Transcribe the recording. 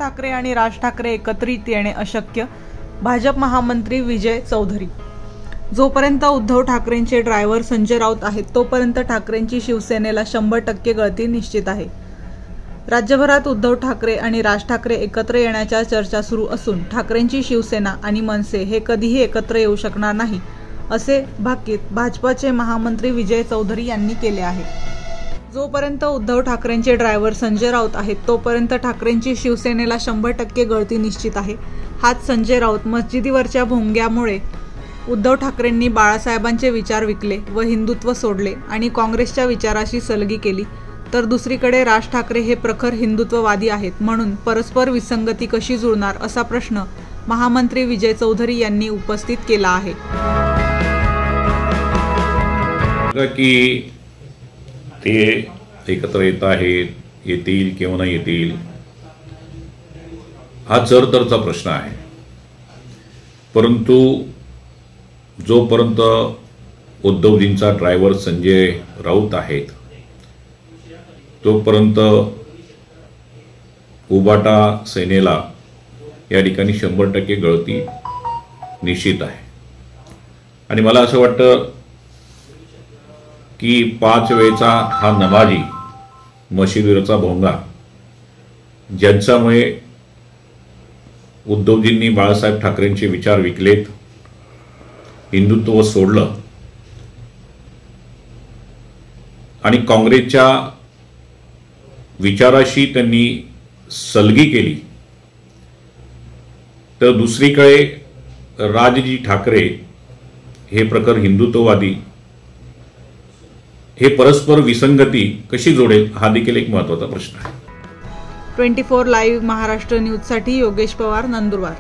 ठाकरे आणि राज ठाकरे एकत्रित येणे अशक्य, भाजप महामंत्री विजय चौधरी। जोपर्यंत उद्धव ठाकरेंचे ड्रायव्हर संजय राऊत आहेत तोपर्यंत ठाकरेंची शिवसेनेला 100% गळती निश्चित आहे। राज्यभरात उद्धव ठाकरे आणि राज ठाकरे एकत्र येण्याच्या चर्चा सुरू असून ठाकरेंची शिवसेना आणि मनसे हे कधीही एकत्र येऊ शकणार नाही, असे भाकीत भाजपचे महामंत्री विजय चौधरी यांनी केले आहे। जोपर्यंत उद्धव ठाकरेंचे ड्रायव्हर संजय राऊत आहेत तोपर्यंत ठाकरेंची शिवसेनेला 100% गळती निश्चित आहे। हाच संजय राऊत मस्जिदीवरच्या भोंग्यामुळे उद्धव ठाकरेंनी बाळासाहेबांचे विचार विकले व हिंदुत्व सोडले आणि काँग्रेसच्या विचाराशी सलगी केली, तर दुसरीकडे राज ठाकरे हे प्रखर हिंदुत्ववादी आहेत। म्हणून परस्पर विसंगती कशी जुळणार असा प्रश्न महामंत्री विजय चौधरी यांनी उपस्थित केला आहे। की ते एकत्र येत आहेत, येतील किंवा नाही येतील हा चरतरचा प्रश्न आहे, परंतु जोपर्यंत उद्धवजींचा ड्रायव्हर संजय राऊत आहेत तोपर्यंत उबाटा सेनेला या ठिकाणी 100% गळती निश्चित आहे। आणि मला असं वाटतं की 5 वेळचा हा नमाजी मशिदीवरचा भोंगा ज्यांच्यामुळे उद्धवजींनी बाळासाहेब ठाकरेंचे विचार विकलेत, हिंदुत्व सोडलं आणि काँग्रेसच्या विचाराशी त्यांनी सलगी केली, तर दुसरीकडे राजजी ठाकरे हे प्रखर हिंदुत्ववादी, हे परस्पर विसंगती कशी जोडेल हा देखील एक महत्त्वाचा प्रश्न आहे। 24 लाईव्ह महाराष्ट्र न्यूजसाठी योगेश पवार, नंदुरबार।